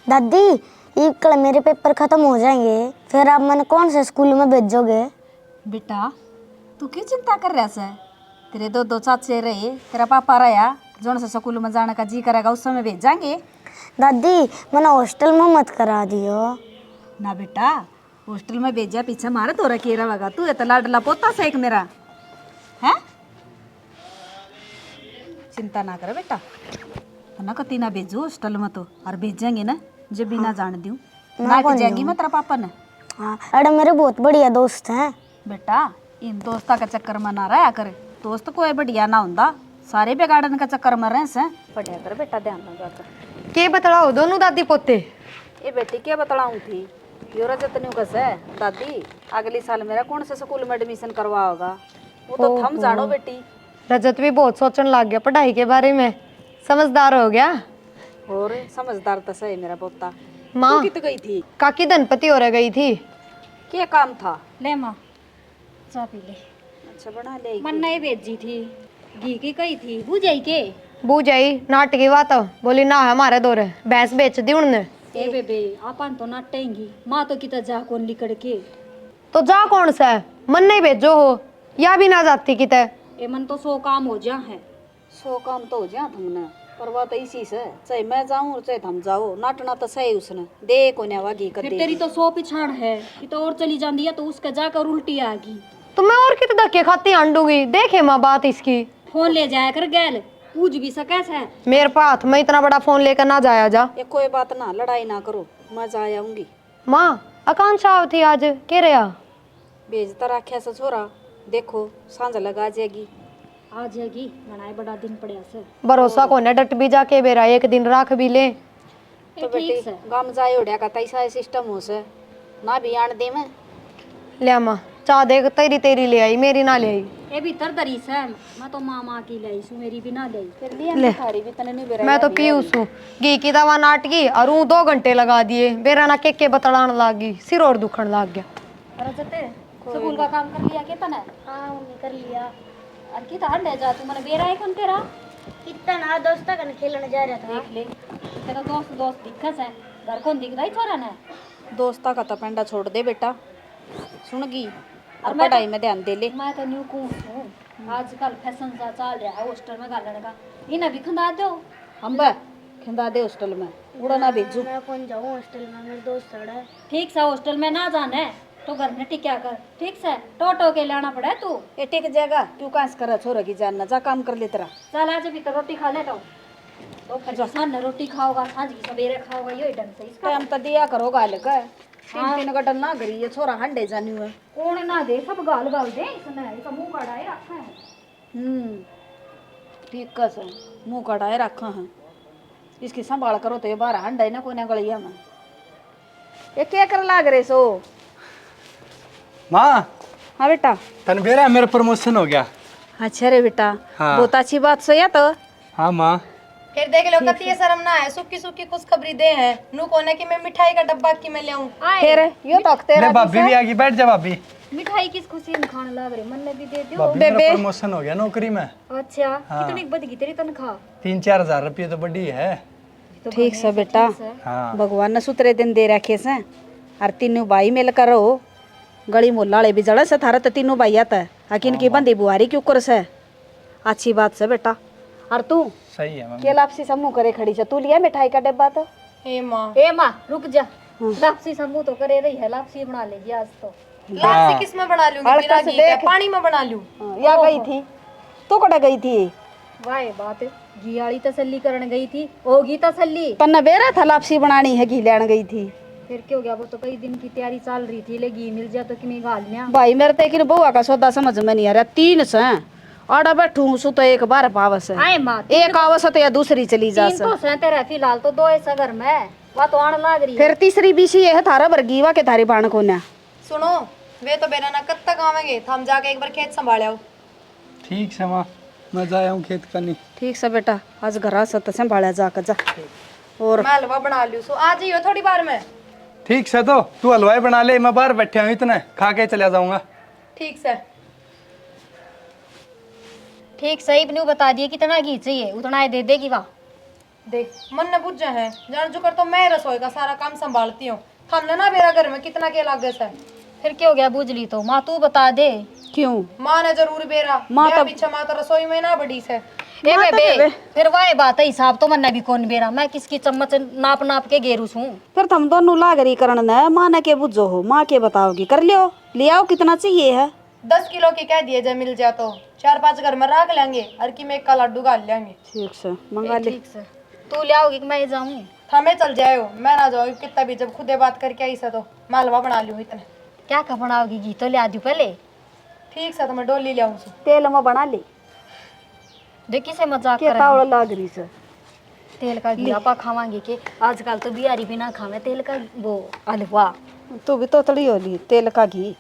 दादी ये कल मेरे पेपर खत्म हो जाएंगे, फिर आप मैंने कौन से स्कूल में भेजोगे? बेटा तू क्यों चिंता कर रहा है? तेरे दो दो चाचे रहे, तेरा पापा रहा, जोन से स्कूल में जाने का जी करेगा उस समय भेजाएंगे। दादी मैंने हॉस्टल में मत करा दियो। ना बेटा, हॉस्टल में भेजा पीछे मारे तो रखी रहेगा। तू ये तो लाडला पोता से एक मेरा है। चिंता ना करे बेटा, ना कती ना भेजो हॉस्टल में तो, और भेजेंगे ना जब भी ना जान दूँ ना जाएगी मैं तेरा पापा ने। हाँ अरे मेरे बहुत बढ़िया दोस्त हैं। बेटा इन दोस्ता का चक्कर में ना रहा करे, दोस्त कोई बढ़िया ना होंदा, सारे बेगाड़न का चक्कर में रहे से। पढ़िया कर बेटा, ध्यान लगा कर। के बतलाओ दोनों दादी पोते? ये बेटी क्या बतलाऊं थी, यो रजत न्यू कस है दादी, अगले साल मेरा कौन से स्कूल में एडमिशन करवा होगा, वो तो थम जानो बेटी। रजत भी बहुत सोचने लग गया पढ़ाई के बारे में, समझदार हो गया। और समझदार तो सही मेरा पोता। माँ कित गई थी? काकी धनपति हो गई थी। क्या काम था? ले माँ चाय पी ले। अच्छा बना ले। मन नहीं भेजी थी, घी की कही थी बुझाई के बूझ आई नाट की बात, बोली ना हमारे दौरे भैंस बेच दी उनने। ए बेबे अपन तो नाटेंगी, माँ तो कितना जा कौन लिकड़ के। तो जा कौन सा है, मन नहीं भेजो हो या भी ना जाती किते। ए मन तो 100 काम हो जा है। 100 काम तो हो जा तुमने, पर बात इसी से, चाहे मैं जाऊं और चाहे थम जाओ, नाटना तो सही उसने दे को वागी कर फिर दे। तेरी तो 100 पिछाड़ है कि तो और चली जाती है तो उसका जाकर उल्टी आगी। तो मैं और कितने धक्के खाती आंडूंगी, देखे माँ बात इसकी। फोन ले जाया कर गैल, पूछ भी सके है। मेरे पास में इतना बड़ा फोन लेकर ना जाया जा। ये कोई बात ना, लड़ाई ना करो, मैं जा आऊंगी। माँ आकांक्षा थी आज के रहा भेजता रखे से छोरा, देखो सांझ लगा जाएगी। आ जाएगी, मनाए बड़ा दिन पड़े से। भरोसा को न डट भी जाके बेरा एक दिन राख भी ले। तो बेटी गांव जाए उड़िया का तैसा सिस्टम हो से ना भी आन दे मैं। ले माँ चाह देख, तेरी तेरी ले आई, मेरी ना ले आई। ए भी दरी से मैं तो मामा की लाई सु, मेरी भी ना लाई। फिर लिए थारी भी तने नहीं बेरा। मैं तो पीयूस हूँ, घी की दवा नाट की और 2 घंटे लगा दिए, बेरा ना के बतलाने लागी, सिर और दुखन लग गया। रजते स्कूल का काम कर लिया के तने? हाँ मम्मी कर लिया। और की तार ले जा तू, मैंने बेरा है कौन तेरा? कितना ना दोस्ता कन खेलने जा रहा था। देख ले तेरा दोस्त दिखस है, घर कौन दिख रहा है छोरा ने? दोस्ता का तो पेंडा छोड़ दे बेटा, सुनगी और पढ़ाई में ध्यान दे ले। मैं तो न्यू को हूँ, आजकल फैशन सा चल रहा है हॉस्टल में गालने का, इन्हें भी खंदा दो। हम बे खिंदा दे हॉस्टल में, उड़ा ना भेजू। मैं कौन जाऊँ हॉस्टल में, मेरे दोस्त है। ठीक से हॉस्टल में ना जाने तो घर में टिक्या कर, ठीक से टोटो के लाना पड़े तू। ये टिक जाएगा, तू कहाँ से करा छोरा की जानना, जा काम कर ले तेरा। चल आज भी तो रोटी खा ले तो फिर शाम रोटी खाओगा, सांझ की सवेरे खाओगा, यही ढंग से इसका टाइम तो दिया करो गाल का, 3 गटल ना करी, ये छोरा हंडे जानी हुआ। कौन ना दे, सब गाल गाल दे इसने, इसका मुंह कड़ाए रखा है। ठीक कस मुंह कटाए रखा है, इसकी संभाल करो तो ये 12 हंडे ना कोई ना गलिया में। ये क्या कर लाग रहे सो? माँ हाँ बेटा। तन बेरा मेरा प्रमोशन हो गया। अच्छा रे बेटा, हाँ। बहुत अच्छी बात सो या तो। हाँ माँ। फिर देख लो कती ये शर्म ना है, सुखी सुखी खुशखबरी दे है नू कोने की मैं मिठाई का डब्बा की मैं ले आऊं। फिर यो तो तेरा ले भाभी भी आ गई, बैठ जा भाभी। मिठाई किस खुशी में खाने लग रहे, मन ने भी दे दियो। भाभी मेरा प्रमोशन हो गया नौकरी में। अच्छा हाँ। कितनी बढ़ गई तेरी तनख्वाह? 3-4 हजार रुपये तो बड़ी है। ठीक से बेटा, हाँ भगवान ने सुतरे दिन दे रखे से, और तीनों भाई मिल कर रहो, गली मोहल्ला भी जड़ा से थारा तो तीनों भाई आता है, हकीन की बंदी बुआरी क्यों कर से। अच्छी बात से बेटा। और तू सही है मम्मी। के लापसी समूह करे खड़ी से, तू लिया मिठाई का डब्बा तो? हे माँ ए माँ रुक जा, लापसी समूह तो करे रही है, लापसी बना लेगी आज तो। लापसी किस में बना लूंगी, बिना घी के पानी में बना लूं। या गई थी तू कड़ा गई थी? वाह बात, घी वाली तसल्ली करने गई थी, होगी तसल्ली। पन्ना बेरा था लापसी बनानी है, घी लेने गई थी। फिर क्यों गया, वो तो कई दिन की तैयारी चल रही थी, ले घी मिल जाए तो किमी गाल लिया। भाई मेरे तो एक बुआ का सौदा समझ में नहीं आ रहा, 3 से आड़ा बैठू सु तो एक बार पावस है, आए माँ एक आवस तो या दूसरी चली जा 3 तो से तेरा, फिलहाल तो 2 ऐसा घर में वह तो आने लग रही है। फिर तीसरी बीसी है थारा वर्गीवा के थारी बाण को ना। सुनो वे तो बेरा ना कब तक आवेंगे, हम जाके एक बार खेत संभाले आओ। ठीक से माँ, मैं जाया हूँ खेत करनी। ठीक से बेटा, आज घर से संभाला जाकर जा। और मैं हलवा बना लूं, सो आज ही हो थोड़ी बार में। ठीक से, तो तू हलवाई बना ले, मैं बाहर बैठे हूँ, इतने खा के चला जाऊंगा। ठीक से। ठीक सही बता दिए कितना घी चाहिए, उतना ही दे देगी वाह। देख मन ने बुझ है जान जो कर तो मैं रसोई का सारा काम संभालती हूँ। हमने ना मेरा घर में कितना के लागे से। फिर क्या हो गया बुझली तो माँ तू बता दे। क्यों माँ ने जरूर बेरा माँ मेरा तब- पीछे माँ तो रसोई में ना बड़ी से। ए बेबे फिर वही बात है हिसाब तो मन्ना भी कौन बेरा मैं किसकी चम्मच नाप नाप के गेरूस हूँ। फिर तुम दोनों लाग रही करण ने माँ ने के बुझो हो माँ के बताओगी कर लियो ले आओ कितना चाहिए है 10 किलो की कह दिए जब मिल जाए तो 4-5 घर में रख लेंगे हर की में एक का लड्डू गाल लेंगे। ठीक से मंगा ले ठीक से तू ले आओगी कि मैं जाऊँ। हमें चल जाए मैं ना जाओ कितना भी जब खुदे बात करके आई से तो मालवा बना लूँ इतने। क्या का बनाओगी घी तो ले आ दूँ पहले। ठीक से तो मैं डोली ले आऊँ। तेल में बना ले देखी से मजाक के कर तावड़ा लाग रही से तेल का घी आपा खावांगे के आजकल तो बिहारी भी ना खावे तेल का वो हलवा। तू भी तोतड़ी होली तेल का घी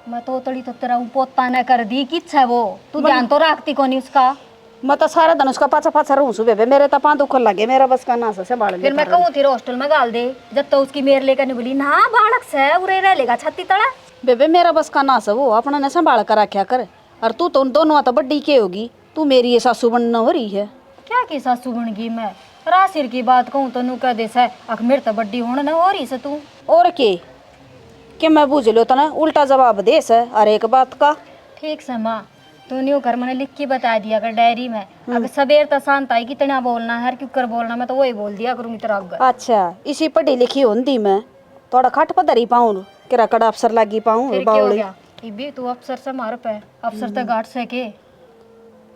मैं तो तड़ी तो तेरा पोता न कर दी किच है वो तू ध्यान तो रखती कोनी उसका। मैं तो सारा दिन उसका पाछा पाछा रहूं सु बेबे मेरे तो पाँव दुखन लगे मेरा बस का ना से बाल फिर मैं कहूँ थी हॉस्टल में गाल दे जब तो उसकी मेर लेकर नहीं बोली ना बालक से उरे रह लेगा छत्ती तड़ा। बेबे मेरा बस का ना से वो अपना ने संभाल कर रखा कर और तू तो दोनों तो बड्डी के होगी तू मेरी ये सासू बनना हो रही है। क्या की सासू बन गई मैं रासिर की बात कहूँ तो नू कह दे से अख मेरे तो बड्डी होने न हो रही से तू। और के मैं बुझ लो तो ना उल्टा जवाब दे से हर एक बात का। ठीक से माँ तू न्यू कर मैंने लिख के बता दिया अगर डायरी में अगर सवेर तो शांत आई कितना बोलना है क्यों कर बोलना मैं तो वही बोल दिया करूँगी तेरा अगर। अच्छा इसी पढ़ी लिखी होंदी मैं थोड़ा खट पधरी पाऊँ किरा कड़ा अफसर लागी पाऊँ फिर क्या हो गया ये भी तू अफसर से मार पे अफसर तो गाट से के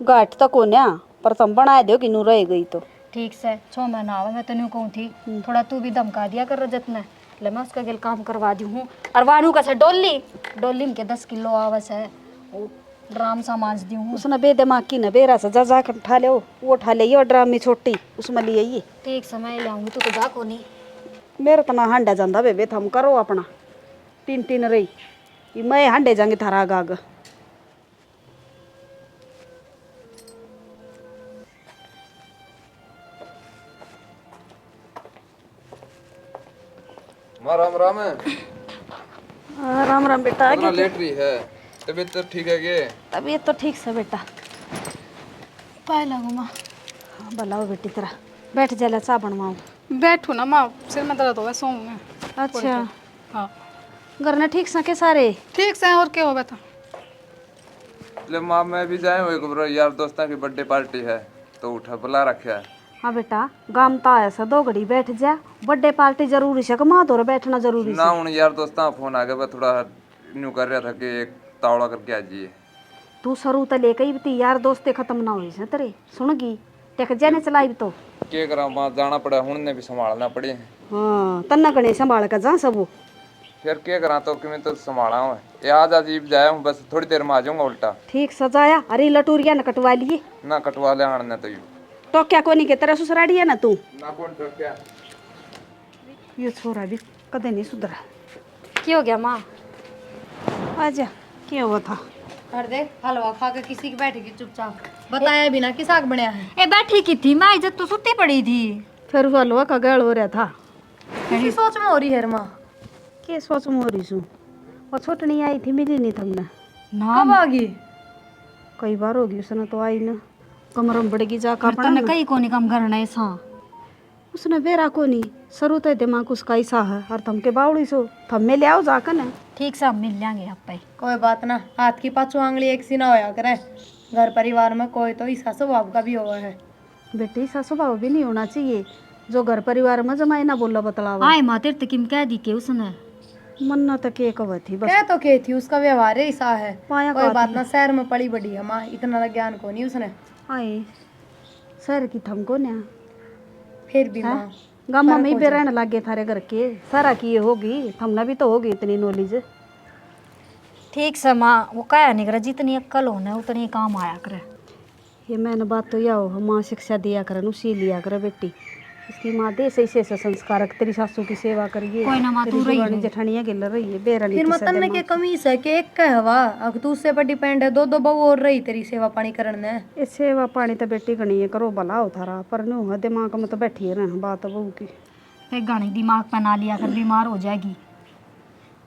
गाठ तो को न्या पर तुम बना दो कि नू रह गई तो। ठीक से 6 महीना आवा मैं तेनू कहूँ थी थोड़ा तू भी धमका दिया कर रजत ने ले मैं उसका गिल काम करवा दी हूँ और वानू का से डोली में के 10 किलो आवस है वो ड्राम सा मांझ दी हूँ। उसने बेदिमाग की न बेरा से जा कर उठा ले वो उठा ले ये ड्राम में छोटी उसमें ले आइए। ठीक से मैं ले आऊँगी तू तो जा को नहीं। मेरा तो ना हांडा जाता बेबे थम करो अपना 3 रही ये मैं हांडे जाएंगे थारा आग माँ राम राम है। राम राम बेटा कितना लेट रही है तबीयत तो ठीक है के तबीयत तो ठीक से बेटा पाए लगू माँ। हाँ भला बेटी तेरा बैठ जा चाह बनवाऊँ। बैठू ना माँ सिर में दर्द हो गया सोऊं मैं। अच्छा हाँ घर ने ठीक सके सारे ठीक से और क्या हो बता। ले माँ मैं भी जाए हुए एक यार दोस्ता की बर्थडे पार्टी है तो उठा बुला रखा है। हाँ बेटा गाम तो आया सा 2 घड़ी बैठ जा बर्थडे पार्टी जरूरी है माँ तो बैठना जरूरी ना उन यार दोस्ता फोन आ गया मैं थोड़ा न्यू कर रहा था कि एक तावड़ा करके आ जाइए। तू सरू तो लेके ही बती यार दोस्ते खत्म ना हुई से तेरे सुनगी टेक जाने चलाई तो क्या करा माँ जाना पड़ा हूँ ने भी संभालना पड़े। हाँ तन्ना गणे संभाल कर जा सब फिर क्या करा तो कि मैं तो संभाला हूँ ये आज अजीब जाया हूँ बस थोड़ी देर में आ जाऊंगा उल्टा। ठीक सजाया अरे लटूरिया न कटवा लिए ना कटवा ले आने तो तो क्या कोनी के तेरा ससुराड़ी है ना तू ना कौन तो क्या ये छोरा भी कदे नहीं सुधरा। क्या हो गया माँ। आजा क्या हुआ था और देख हलवा खा के किसी की बैठेगी चुपचाप बताया बिना कि साग बनया है। ए बैठी की थी मैं इज्जत तो सुती पड़ी थी। फिर वो हलवा का गैल हो रहा था किसी सोच में हो रही है माँ। के सोच मोरी सू वो छोटनी आई थी मिली नहीं तुमने कब आ गई। कई बार होगी उसने तो आई ना कमर में बढ़ेगी जा का तने कई कोनी काम करना है सा उसने बेरा को नहीं सरू तो दिमाग उसका ऐसा है और थम के बावड़ी सो थम में ले आओ जाकर ना ठीक से हम मिल जाएंगे आप पे। कोई बात ना हाथ की पाछू आंगली एक सी ना होया करे घर परिवार में कोई तो ईसा स्वभाव का भी हुआ है। बेटी ऐसा स्वभाव भी नहीं होना चाहिए जो घर परिवार में जमाई ना बोला बतलावा आए माँ तेरे किम कह दी के उसने मन्ना तक एक थी बस कह तो के थी उसका व्यवहार ही ऐसा है। पाया कोई बात ना शहर में पड़ी बड़ी है माँ इतना ज्ञान को नहीं उसने। आए सर की थमको ना फिर भी माँ गामा में भी रहने लगे थारे घर के सारा की होगी थमना भी तो होगी इतनी नॉलेज। ठीक से माँ वो कहा नहीं करा जितनी अक्ल होना उतनी काम आया करे। ये मैंने बात तो या हो माँ शिक्षा दिया करे उसी लिया करे बेटी इसकी माँ दे सही से संस्कार तेरी सासू की सेवा करिए कोई ना माँ तू रही तेरी जेठानिया गिल रही है बेरानी फिर मतन में के कमी है कि एक का हवा अब तू उससे पर डिपेंड है 2-2 बहू और रही तेरी सेवा पानी करने। ये सेवा पानी तो बेटी गणी है करो भला हो थारा पर नो है दिमाग में तो बैठी है ना बात बहू की। फिर गाने दिमाग पे ना लिया कर बीमार हो जाएगी।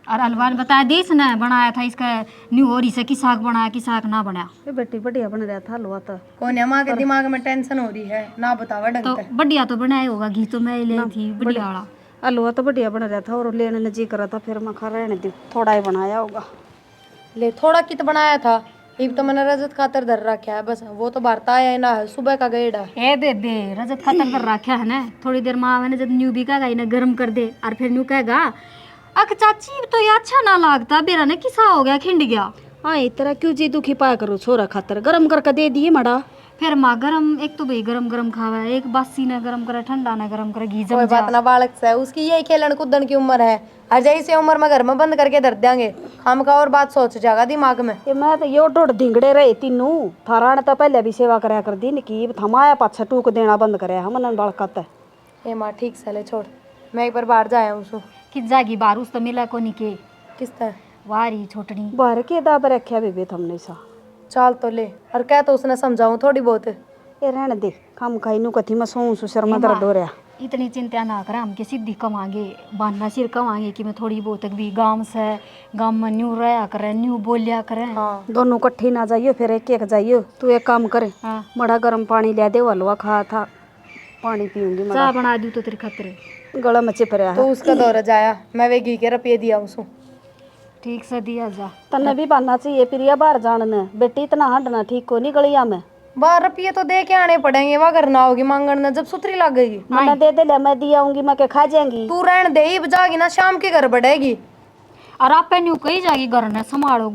और हलवा ने बताया देस ने बनाया था इसका न्यू और इसे की साग बनाया कि साग ना बनाया। ये बेटी बढ़िया बन रहा था हलवा तो। कौन है माँ के दिमाग में टेंशन हो रही है ना बतावा ढंग तो से। बढ़िया तो बनाया होगा, घी तो मैं ले थी बढ़िया वाला। हलवा तो बढ़िया बन रहा था और लेने ने जी करा था, फिर मैं खा रहने दी, थोड़ा ही बनाया होगा। ले थोड़ा कित बनाया था, इब तो मैंने रजत खातर धर रखा है बस, वो तो भरता है ना सुबह का गेड़ा। ए बेबे रजत खत्म कर रखा है ना, थोड़ी देर माँ मैंने जब न्यू भी कहेगा इन्हें गर्म कर दे और फिर न्यू कहेगा अक चाची तो ये अच्छा ना लगता, बेरा ने किसा हो गया खिंड गया। हाँ इतना क्यों जी दुखी पाया करो छोरा खातर, गरम करके दे दिए मड़ा। फिर माँ गरम एक तो भाई गरम गरम खावा है, एक बासी ने गरम करे ठंडा ने गरम करे घी जम कोई बात ना बालक से, उसकी यही खेलन कूदन की उम्र है, और जैसे उम्र में घर में बंद करके धर देंगे हम का और बात सोच जाएगा दिमाग में। ये मैं तो यो डोड धिंगड़े रहे तीनू, थारा ने तो पहले भी सेवा कराया कर दी निकी, थमाया पाछा टूक देना बंद कराया हमने बालकत। हे माँ ठीक से ले छोड़, मैं एक बार बाहर जाया हूँ। कि जागी बारूस तो मिला को निके किस तरह वारी छोटनी बाहर के दाब रखा बेबे तुमने सा। चाल तो ले, और क्या तो उसने समझाऊं थोड़ी बहुत। ये रहने दे, खाम खाई नु कथी में सोऊं सुसर में दर्द हो रहा। इतनी चिंता ना करें, हम के सिद्धि कमांगे बान्ना सिर कमांगे कि मैं थोड़ी बहुत भी गांव से गांव में न्यू रहा करें न्यू बोलिया करें। हाँ दोनों कट्ठी ना जाइयो, फिर एक एक जाइयो। तू एक काम करे, हाँ बड़ा गर्म पानी ले दे, हलवा खा था पानी पीऊंगी मैं, चाह बना दूँ तो तेरे खातिर। गला में चिप रहा तो है। उसका दौरा जाया, मैं वे घी के रुपये दिया उसको। ठीक से दिया जा। तन्ने भी बनना चाहिए प्रिया बाहर जानने, बेटी इतना हंडना ठीक को नहीं गलिया में। 12 रुपये तो दे के आने पड़ेंगे, वह करना होगी मांगन में जब सुतरी लग गई। मैंने दे दे ले, मैं दिया आऊंगी, मैं के खा जाएंगी। तू रहन दे ही जागी ना, शाम के घर बढ़ेगी। और आप न्यू कही जाएगी घर ने संभालो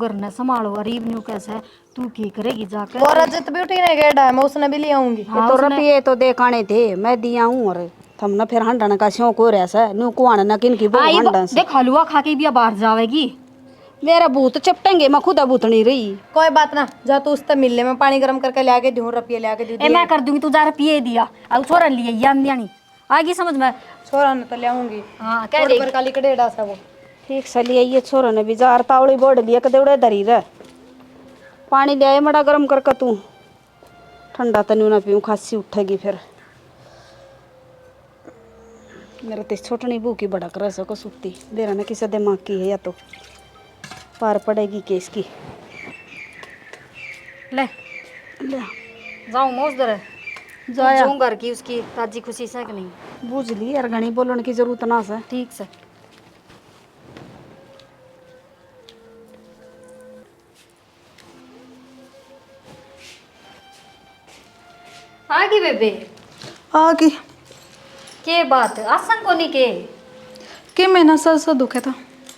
गरीब न्यू कैसे तू की करेगी जाकर। और रजत भी उठी नहीं गेड़ा, मैं उसने भी ले आऊंगी। ये तो रुपये तो दे काने थे, मैं दिया हूँ। और थमना फिर हंडन का शौक हो रहा है, न्यू कुआन न किन की बो हंडन से। देख हलवा खा के भी अब बाहर जावेगी। मेरा भूत चपटेंगे, मैं खुदा भूत नहीं रही। कोई बात ना, जा तू उससे मिल ले, मैं पानी गर्म करके ले आके दूं, रुपये ले आके ए मैं कर दूंगी, तू जा रुपये दिया अब छोरा लिए यान दियानी आगी समझ में। छोरा ने तो ले आऊंगी। हाँ कह और दे पर काली कड़ेड़ा सा वो ठीक से लिए ये छोरा ने भी जार तावड़ी बोड़ लिया कदेवड़े धरी रह। पानी ले आए मड़ा गर्म करके, तू ठंडा तन्यू ना पीऊँ, खांसी उठेगी फिर। मेरा तो छोटनी भूखी बड़ा कर सको सुखती, बेरा ने किसी दिमाग की है या तो पार पड़ेगी केस की। ले ले जाऊँ मौज दर जाया जाऊँ घर की उसकी ताजी खुशी से कि नहीं। बूझ ली यार, घनी बोलने की जरूरत ना से। ठीक से आगी बेबे आगे के बात आसन को नहीं के मैं सर सर दुखे था,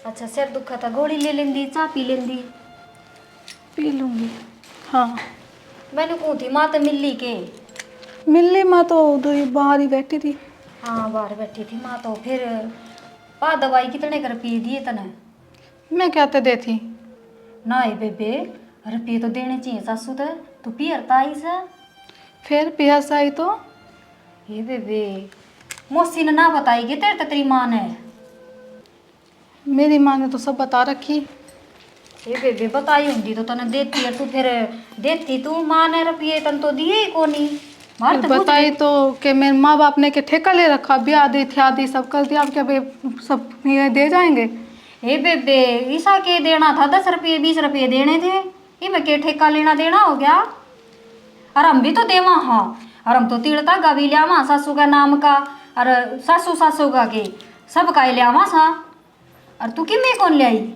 अच्छा सिर दुखा था, गोली ले लेंदी चाह पी लेंदी। पी लूंगी। हाँ मैंने कहूँ थी माँ तो मिली के। मिलने माँ तो उधर ही बाहर ही बैठी थी। हाँ बाहर बैठी थी माँ तो फिर पा दवाई कितने कर पी दिए तने। मैं क्या ते देती, ना ही बेबे रुपये तो देने चाहिए सासू तो तू पियरता आई से। फिर पियास आई तो ये बेबे मौसी ने ना बताएगी तेरे तो तेरी माँ ने। मेरी माँ ने तो सब बता रखी। ये बेबे बताई होंगी तो तने देती है, तू फिर देती तू माँ ने रुपये तन तो दिए ही को नहीं। मार तो बताई तो कि मेरे माँ बाप ने के ठेका ले रखा, ब्याह दी थी आदि सब कर दिया, अब क्या सब ये दे जाएंगे। ए बेबे ईसा के देना था 10 रुपये 20 रुपये देने थे, ये मैं के ठेका लेना देना हो गया। और हम भी तो देवा हाँ, और हम तो तिड़ता गा भी लियावा सासू का नाम का, और सासू का के सब का लियावा सा। और तू कि मैं कौन ले आई।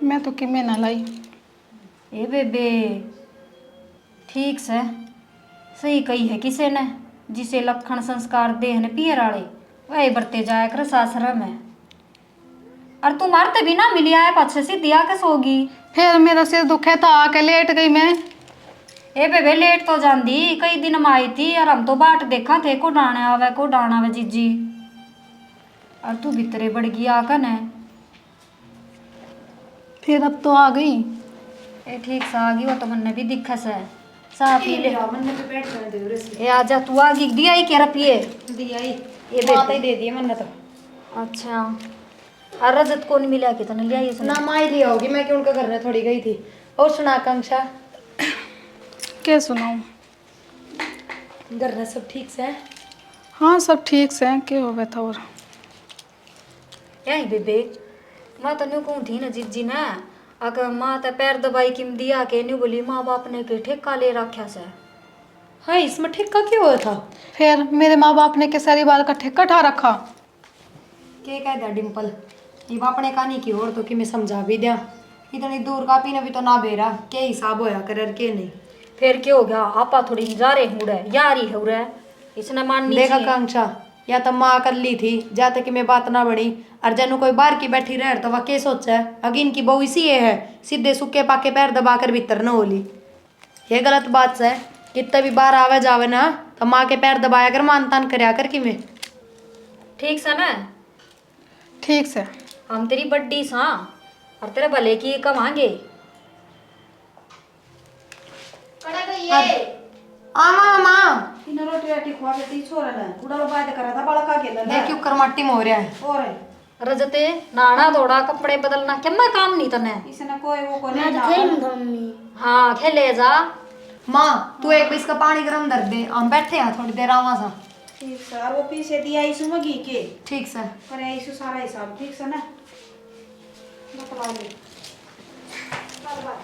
मैं तो कि मैं ना लाई। ए बेबे ठीक से सही कही है किसे ने, जिसे लखन संस्कार दे ने पियर आले वही बरते जाया कर सासरा में। और तू मारते भी ना मिली आए पाछे से दिया के सोगी। फिर मेरा सिर दुखे था, आके लेट गई मैं। ए बेबे लेट तो जांदी, कई दिन में आई थी और हम तो बाट देखा थे को डाने आवे जीजी। और तू भीतरे बढ़ गई आकन है। फिर अब तो आ गई। ए ठीक से आ गई, वो तो मन भी दिखा से सा पी ले। ए आजा तू आ गई, दिया ही क्या रुपये दिया ही ए माँ बेबे। ही दे दिए मैंने तो। अच्छा और रजत कौन मिला के तने लिया ये सुना। ना माँ ही लिया होगी, मैं क्यों उनका घर में थोड़ी गई थी। और सुना आकांक्षा, क्या सुनाऊं। घर में सब ठीक से है। हाँ सब ठीक से हैं, क्या हो गया था। और यही बेबे मैं तन्यू कहूँ थी ना जीजी ने अगर माँ ते पैर दबाई किम दिया के न्यू बोली माँ बाप ने के ठेका ले रखा से। हाँ इसमें ठेका क्यों हुआ था? फिर मेरे माँ बाप ने केसरी बाल का ठेका उठा रखा। के कह दिया डिम्पल ये अपने कहानी की और तो कि मैं समझा भी दिया। इतनी दूर का पीने भी तो ना बेरा के हिसाब होया कर के नहीं। फिर क्या हो गया आपा थोड़ी जा रहे हूँ रे यारी हो रे इसने माननी देखा चाहिए। आकांक्षा या तो माँ कर ली थी जा तक कि मैं बात ना बनी और जनु कोई बाहर की बैठी रह तो वह के सोचा है अगिन की बहू इसी ये है सीधे सुक्के पाके पैर दबा कर भीतर न होली। ये गलत बात है कितना भी बाहर आवे जावे ना तो माँ के पैर दबाया कर मान तान करया कर कि मैं ठीक से ना ठीक से हम तेरी बड्डी सा और तेरे भले की कमांगे। आमा माँ इन रोटी राटी खुआ के ती छोरा ना उड़ालो बात करा था बड़का के ना देख क्यों करमाटी में हो रहा है। और रजते नाना दौड़ा कपड़े बदलना क्या मैं काम नहीं तने। इसने कोई वो को नहीं ना हाँ खेले जा। माँ तू एक बीस का पानी गरम धर दे हम बैठे हैं थोड़ी देर आवा सा। ठीक सर वो पीछे दिया इस मगी के ठीक से करे इस सारा हिसाब ठीक से ना बतला ले।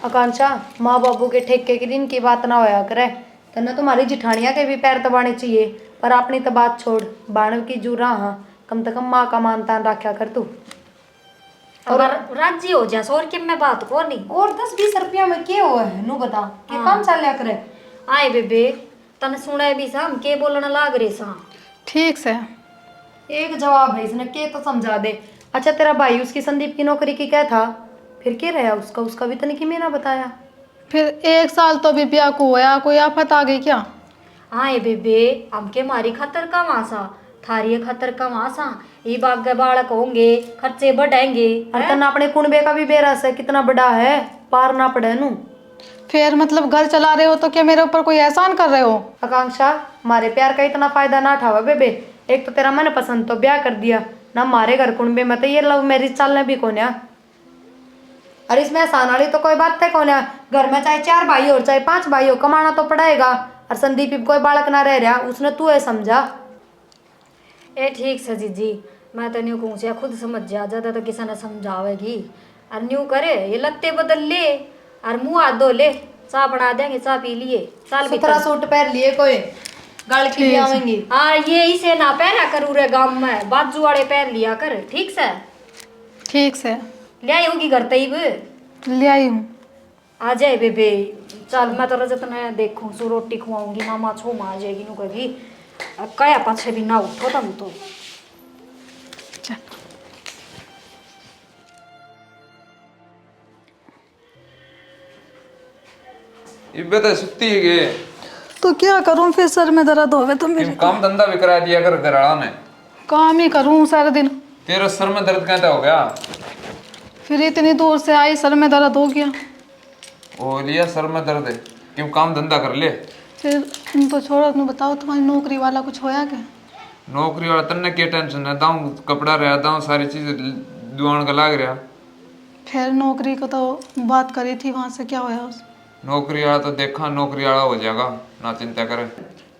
आकांक्षा माँ बाबू के ठेके के दिन की बात ना होया करे तन्ने तुम्हारी जिठानिया के भी पैर दबाने चाहिए पर अपनी तो बात छोड़ बाणव की जूरा हाँ कम से कम माँ का मान तान रखा कर तू। और राजी हो जा और के मैं बात को नहीं और 10-20 रुपया में क्या हुआ है नू बता के काम चल लिया करे। आए बेबे तने सुने भी सा हम के बोलने लाग रे सा। ठीक से एक जवाब है इसने के तो समझा दे। अच्छा तेरा भाई उसकी संदीप की नौकरी की क्या था फिर क्या रहा उसका उसका भी तो नहीं कि मैंने बताया। फिर 1 साल तो अभी ब्याह को हुआ कोई आफत आ गई क्या? आए बेबे हमके मारी खातर कम आसा थारी खातर कम आसा ये बाग बालक होंगे खर्चे बढ़ेंगे। और तन्ना अपने कुनबे का भी बेरस है कितना बड़ा है पार ना पड़े नू। फिर मतलब घर चला रहे हो तो क्या मेरे ऊपर कोई एहसान कर रहे हो? आकांक्षा हमारे प्यार का इतना फायदा ना उठावा बेबे। एक तो तेरा मन पसंद तो ब्याह कर दिया ना हमारे घर कुनबे में तो ये लव मैरिज चलने भी कौन है। और इसमें आसान वाली तो कोई बात है कौन है घर में चाहे 4 भाई हो चाहे 5 भाई हो कमाना तो पड़ेगा। और संदीप कोई बालक ना रह रहा उसने तू है समझा। ए ठीक से जीजी मैं तो न्यू कहूँ खुद समझ जा ज्यादा तो किसी ने समझावेगी और न्यू करे ये लत्ते बदल ले और मुँह हाथ धो ले चाय बना देंगे चाय पी लिए साल सुथरा सूट पहन लिए कोई गल की भी आवेंगी। हाँ ये इसे ना पहना करूँ रे गाँव में बाजू वाले पहन लिया कर ठीक से। ठीक से ले आई होगी घर तईब ले आई हूँ। आ जाए बेबे चल मैं तो रजत ने देखूँ सो रोटी खुआऊंगी मामा छो माँ आ जाएगी नू कभी कया पाछे भी ना उठो तुम तो। इब्बे तो सुत्ती है गे तो क्या करूँ फिर सर में दर्द होवे तो मेरे काम धंधा भी करा दिया कर घरवाला ने। काम ही करूँ सारा दिन। तेरा सर में दर्द कहता हो गया फिर इतनी दूर से आई सर में दर्द हो गया। ओ लिया सर में दर्द है क्यों काम धंधा कर ले। फिर तुम तो छोड़ो तुम बताओ तुम्हारी नौकरी वाला कुछ होया क्या? नौकरी वाला तन्ने क्या टेंशन है दाऊं कपड़ा रहा दाऊं सारी चीज दुआन का लाग रहा। फिर नौकरी को तो बात करी थी वहाँ से क्या होया उस? नौकरी वाला तो देखा नौकरी वाला हो जाएगा ना चिंता करे।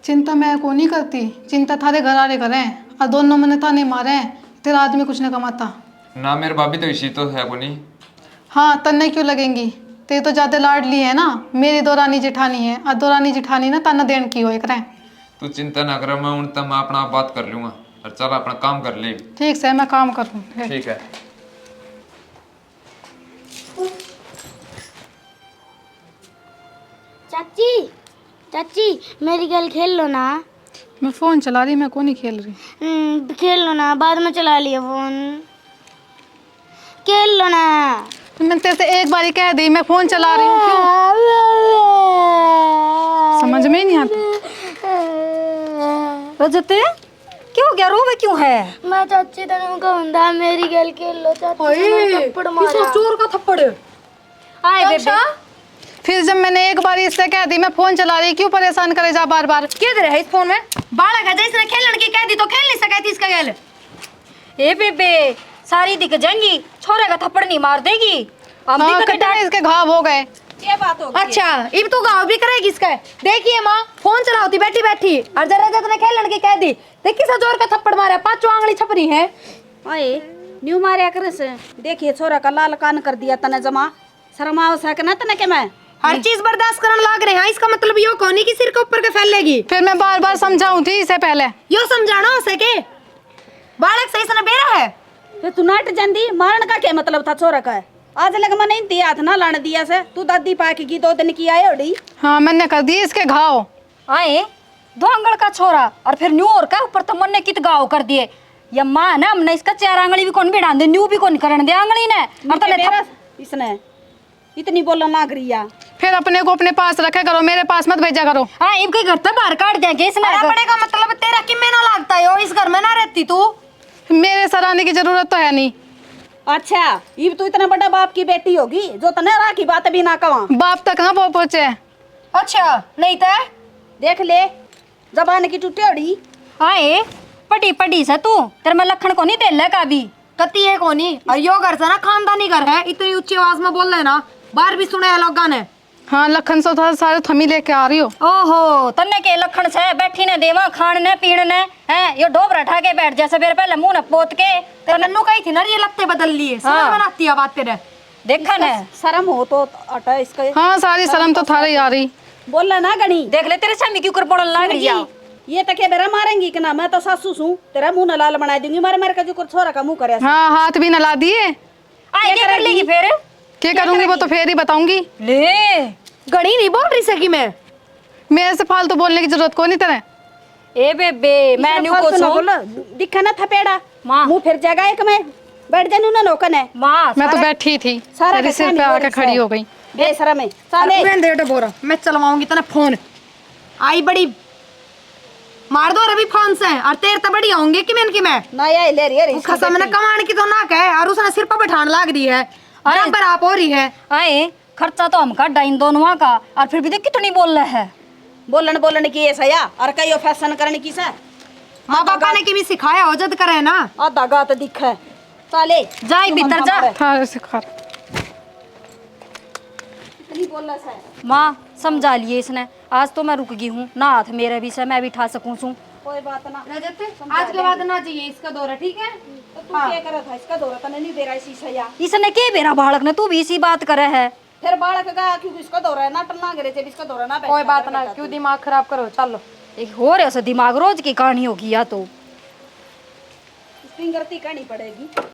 चिंता मैं को नहीं करती चिंता थारे घर वाले करें और दोनों मैंने थाने मारे तेरा आदमी कुछ नहीं कमाता ना मेरे भाभी तो इसी तो है को नहीं। हाँ तन्ने क्यों लगेंगी ते तो ज्यादा लाडली है ना मेरी दो रानी जेठानी है और दो रानी जेठानी ना तन्ना देन की हो करें। तू चिंता ना करे मैं उन तक मैं अपना बात कर लूंगा और चल अपना काम कर ले। ठीक से मैं काम करूँ। ठीक है चाची चाची मेरी गल खेल लो ना। मैं फोन चला रही मैं को नहीं खेल रही। खेल लो ना बाद में चला लिया फोन खेल लो ना। मैं तेरे से एक बारी कह दी मैं फोन चला रही हूँ क्यों समझ में ही नहीं आता। रजते क्यों गया रोवे क्यों है? मैं चाची तेन कहूंदा मेरी गल खेल लो चाची ने थप्पड़ मारा। चोर का थप्पड़ आए बेबे फिर जब मैंने एक बार इससे कह दी मैं फोन चला रही क्यों परेशान करे जा बार बार। क्या दे रहा है इस फोन में बालक है जिसने खेलने की कह दी तो खेल नहीं सका थी इसका गल। ए बेबे सारी दिख जाएंगी छोरे का थप्पड़ नहीं मार देगी। हम भी हाँ, कभी कितने इसके घाव हो गए। ये बात हो अच्छा इब तू गाँव भी करेगी इसका। देखिए माँ फोन चलाती बैठी बैठी और जरा जरा ने खेलने की कह दी देखी सा जोर का थप्पड़ मारा 5 आंगली छपरी है। आए न्यू मारे कर से देखिए छोरा का लाल कान कर दिया तने जमा शर्म आओ सक ना तने के मैं हर चीज बर्दाश्त करने लाग रहे हैं, इसका मतलब यो कौन की सिर के ऊपर के फैलेगी। फिर मैं बार बार समझाऊं थी इसे पहले। यो समझाना हो सके बालक सही से बेरा है। फिर तू नाट जंदी मारन का क्या मतलब था छोरा का आज लग मन नहीं हाथ ना लाने दिया से तू दादी पाक की 2 दिन की आए ओडी। हाँ मैंने कर दिए इसके घाव। आए दो आंगल का छोरा और फिर न्यू और का ऊपर तो मन ने कित गाँव कर दिए। या माँ ना हमने इसका 4 आंगली भी कौन भिड़ा दे, न्यू भी कौन करने दे आंगली ने। और तने इसने इतनी बोलना लाग रही है। फिर अपने को अपने पास रखे करो, मेरे पास मत भेजा करो। हाँ इनके घर तक बाहर काट देंगे इसने। बड़े का मतलब तेरा कि में ना लगता है, इस घर में ना रहती तू। मेरे सर आने की जरूरत तो है नहीं। अच्छा ये तू इतना बड़ा बाप की बेटी होगी जो तने रा की बात भी ना कवा। बाप तक ना पहुंचे। अच्छा नहीं तो देख ले जबान की टूटी ओड़ी। आए पटी पटी से तू तेरे में लखन को नहीं दे का भी कती है कोनी। और यो घर से ना खानदानी घर है, इतनी ऊंची आवाज में बोल रहे ना बाहर भी सुने है लोगों ने। हाँ लखन से था सारे थमी लेके आ रही हो। ओहो तन्ने के लखन से बैठी ने देवा खान ने पीण ने है यो डोबरा ठा के बैठ जैसे मेरे पहले मुंह न पोत के तेरे नन्नू कही थी ना ये लत्ते बदल लिए। समझ में ना आती है बात तेरे। देखा ने शर्म हो तो अटा इसका हाँ सारी शर्म तो थारी आ रही। बोलना ना गणी। देख ले तेरे सामने क्यों कर बोलने लग रही है। ये तक बेरा मारेंगी कि ना मैं तो सासू हूँ तेरा मुंह न लाल बना दूंगी मारे मारे का जो छोरा का मुंह करे। हाँ हाथ भी नला दिए। आए क्या कर लेगी फिर क्या करूंगी वो तो फिर ही बताऊंगी। ले गणी नहीं बोल रही सकी मैं। मेरे से फालतू बोलने की जरूरत कोई नहीं तेरे। ए बेबे मैं न्यू को सो दिखा ना थपेड़ा माँ। मुंह फिर जाएगा एक में बैठ जानू ना नौकन है। माँ मैं तो बैठी थी सारा तेरे सिर पे आके खड़ी हो गई। बेशरम है साले। दे बोरा मैं चलवाऊंगी तना फोन। आई बड़ी मार दो रवि फोन से। और तेरे तो बड़ी होंगे कि मैं नया ले रही है खसम ने कमाने की तो ना कहे और उसने सिर पर बैठान लाग रही है बराबर आप हो रही है। आए खर्चा तो हम काटा इन दोनों का और फिर भी देख कितनी बोल रहे है। बोलन की ऐसा या और कई फैशन करने की सा माँ बापा ने भी सिखाया हो जद करे ना। आधा गात दिख है साले जाए भीतर जा। थारे से खा इतनी बोलना सा माँ समझा लिए इसने। आज तो मैं रुक गई हूँ ना हाथ मेरे भी से मैं भी ठा सकूँ सू। कोई बात ना। रजत आज के बाद ना चाहिए इसका दौरा ठीक है। तो तू क्या करा था इसका दौरा तने नहीं दे रहा इसी सया। इसने के बेरा बालक ने तू भी इसी बात करे है। फिर बालक का क्योंकि इसका दौरा है ना टलना गिरे थे इसका दौरा ना कोई बात ना क्यों दिमाग खराब करो चलो। एक हो रहा दिमाग रोज की कहानी होगी या तो फिंगर ती करनी पड़ेगी।